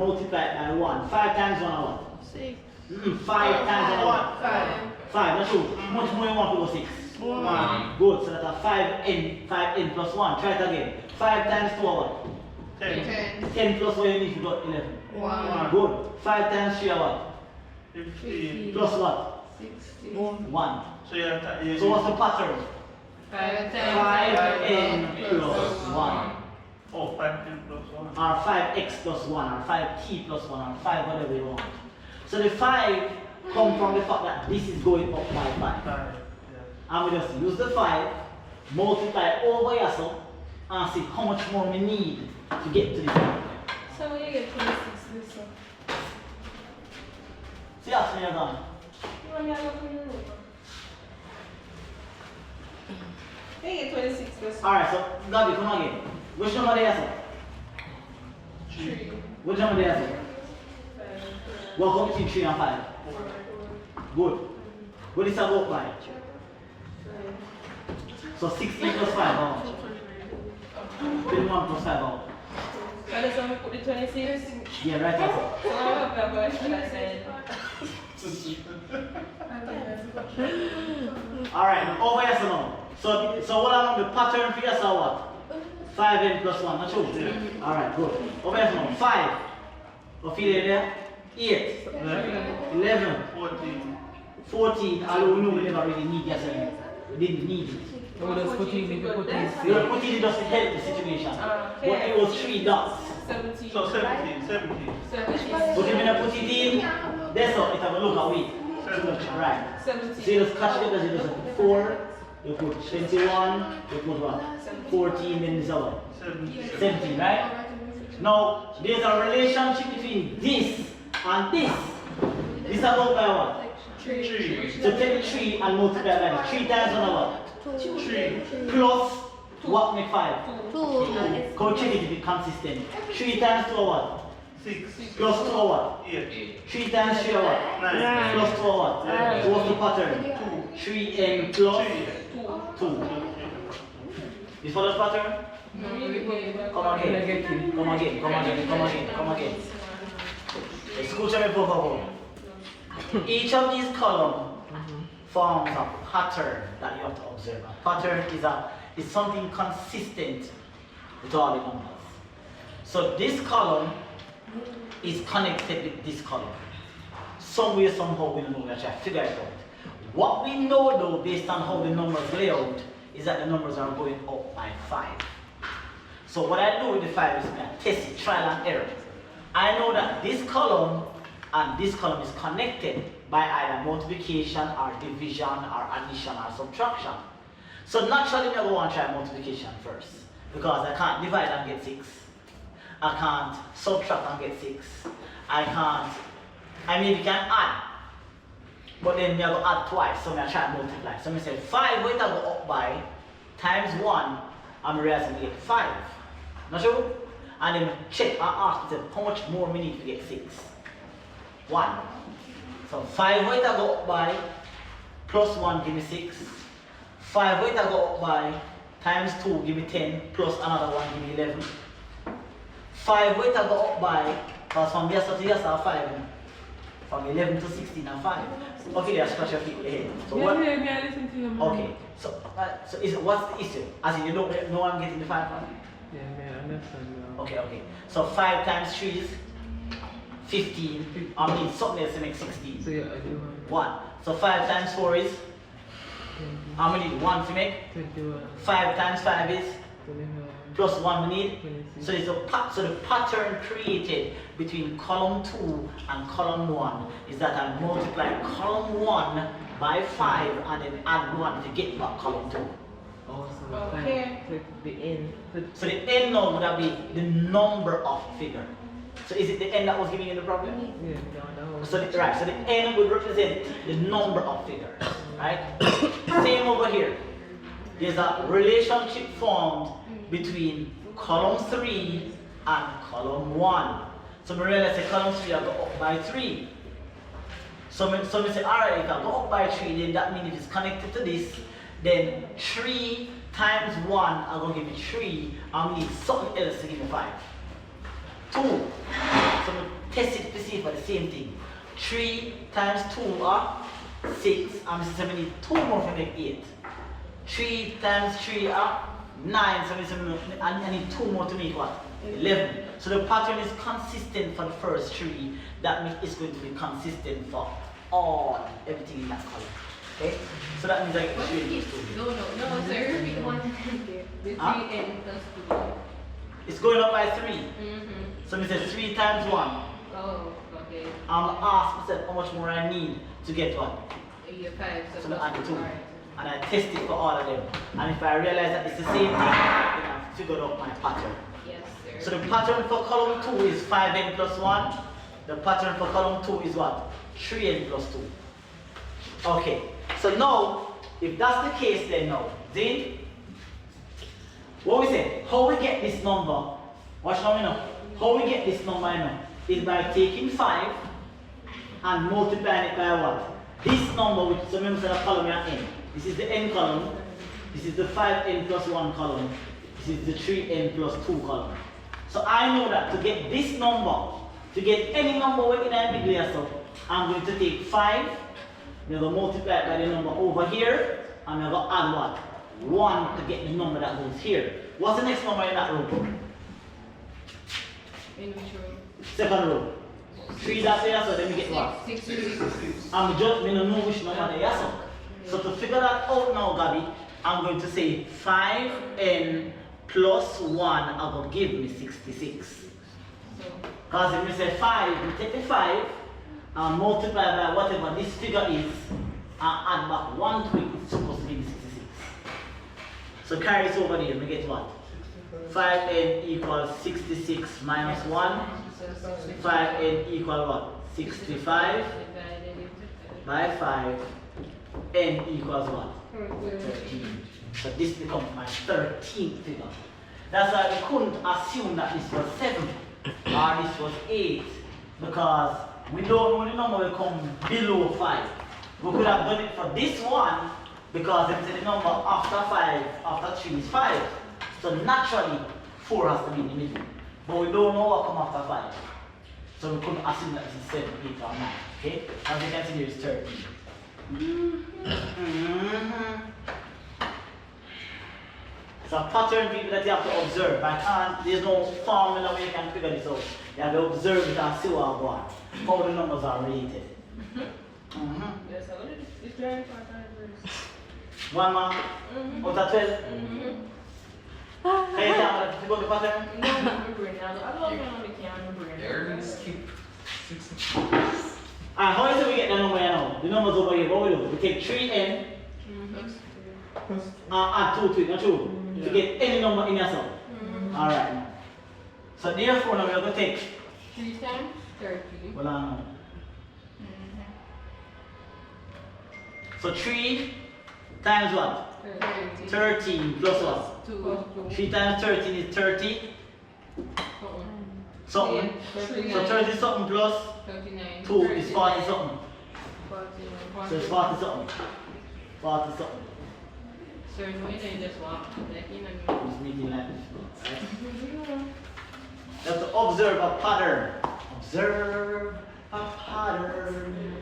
multiply it by 1. 5 times 1 or what? 6. 5 times 1. 5. 5, that's true. How much more you want to go 6? 1. Good, so that's a 5n plus 1. Try it again. 5 times 2 or what? 10. 10 plus what you need to got 11. 1. Good. 5 times 3 or what? 15. Plus what? 16. 1. So So what's the pattern? 5 5n plus 1. Oh, 5n plus 1. Or 5x plus 1 or 5t plus 1 or 5 whatever you want. So the 5 come from the fact that this is going up by 5. 5. Yeah. And we just use the 5, multiply over yourself, and see how much more we need to get to this point. So when you get 26 this one? See how you're done? You want me to look in the room? You get 26 this one. Alright, so Gabi, come again. Which number do you have? 3. Which number do you have? What comes between 3 and 5? 4. Good. What is that work by? So 16 plus 5 out. 21 plus 5 out. So that's when we put the 26? Yeah, right answer. So I hope that boy should have said. Alright, over here so now. So what am the pattern for yourself what? 5n plus 1, not true? Alright, good. Over here so now. 5. What feel it there? 8. 11. 14. 14. Although we know we never really need yourself. We didn't need it. No, just put in, if you put in We were putting it just to help the situation. But it was 3 dots. 17. So 17. 17. 17. But if you don't put it in, that's all. It have a look away. Right. 17. So you just catch it as you just put 4, you put 21, you put what? 14, then this other. 17. 17, right? Now, there's a relationship between this and this. This is about by what? 3. So take the 3 and multiply by 3 times 1 what? 3. Plus what make 5? 2. Go check it to be consistent. 3 times 2 what? 6. Plus 2 what? 8. 3 times 3 what? 9. Plus 2 what? Yeah. So what's the pattern? 3n plus 2. You follow the pattern? Come again. Come again. Come again. Come again. Come again. Escúchame por favor. Each of these columns forms a pattern that you have to observe. A pattern is something consistent with all the numbers. So this column is connected with this column. Some way, somehow, we don't know. We are trying to figure it out. What we know, though, based on how the numbers lay out, is that the numbers are going up by 5. So what I do with the 5 is I test it, trial and error. I know that this column and this column is connected by either multiplication or division or addition or subtraction. So naturally, I'm going to go and try multiplication first, because I can't divide and get 6. I can't subtract and get 6. I maybe can add, but then me I go add twice, so I try and multiply. So I say 5 what I go up by times 1, I'm realizing I get 5. Not sure? And then check and ask myself how much more we need to get 6. 1. So 5 what I go up by plus 1 give me 6. 5 what I go up by times 2 give me 10 plus another 1 give me 11. 5 what I go up by, because from here to here is 5. From 11 to 16 and 5. Okay, let's scratch your feet ahead. So what? Okay. So what's the issue? As in you don't know I'm getting the 5 from? Yeah, man, I understand now. Okay. So 5 times 3 is 15. I mean something else to make 16. So yeah, I do 1. So 5 times 4 is? How many? 1 to make? 21. 5 times 5 is? 21. Plus 1 we need? 26. So the pattern created between column 2 and column 1 is that I multiply column 1 by 5 and then add 1 to get back column 2. Also, Okay. the end. So the end now would be the number of figure. So is it the end that was giving you the problem? Yeah, no. So the end would represent the number of figures, right? Same over here. There's a relationship formed between column 3 and column 1. So we realize that column 3 will go up by 3. So we say, alright, if I go up by 3, then that means if it's connected to this, then 3 times 1 are going to give me 3, and we need something else to give me 5. 2. So we test it to see for the same thing. 3 times 2 are 6. And so we need 2 more to make 8. 3 times 3 are 9. So I need 2 more to make what? 11. So the pattern is consistent for the first 3. That means it's going to be consistent for everything in that column. Okay? So that means I get 3 and plus 2. No, sir. Repeat one again. The 3n plus 2. It's going up by 3. Mm-hmm. So it says 3 times 1. Oh, okay. I'm asked myself how much more I need to get what? Year 5. So I add 2. And I test it for all of them. And if I realize that it's the same thing, then I've figured out my pattern. Yes, sir. So the pattern for column 2 is 5n plus 1. The pattern for column 2 is what? 3n plus 2. Okay. So now, if that's the case, then now, see? What we say? How we get this number? Watch now, you know. How we get this number, you know, is by taking 5 and multiplying it by what? This number, which so remember the column we are in. This is the n column. This is the 5n plus 1 column. This is the 3n plus 2 column. So I know that to get this number, to get any number within a middle here, so I'm going to take 5, I'm going to multiply it by the number over here, and I'm going to add what? 1 to get the number that goes here. What's the next number in that row? In which row? Second row. 3 that's there, so then we get what? 6. I'm just going to know which number they are. So to figure that out now, Gabby, I'm going to say 5n plus 1 are going to give me 66. Because if we say 5, we take the 5 and multiply by whatever this figure is and add back 1 to it, it's supposed to give me 66. So carry this over there, we get what? 5n equals 66 minus 1. 5n equals what? 65 by 5. N equals what? 13. So this becomes my 13th figure. That's why we couldn't assume that this was 7 or this was 8 because we don't know the number will come below 5. We could have done it for this one because the number after 5, after 3 is 5. So naturally 4 has to be in the middle. But we don't know what comes after 5. So we couldn't assume that this is 7, 8 or 9. Okay? As you can see here is 13. It's a pattern people that you have to observe. There's no formula where you can figure this out. You have to observe it and see what go on. How the numbers are related. Yes, I wanted it's very important. 1 mark out of 12. Can you tell me to go to the pattern? No, I'm remembering. I don't know if I can remember. And how is it we get the number here now? The number's over here. What we do? We take 3n add 2 to it, not true? To get any number in yourself. Alright. So therefore now we are going to take 3 times 30. Well, I know. So 3 times what? 13 plus what? 2. 3 times 13 is 30. Something. So 30 something plus 39. 2 is 40 something. 49. So it's 40 something. 40 something. Sir, no, you just walk. Like, you know. It's making like this. Right? You have to observe a pattern. Observe a pattern.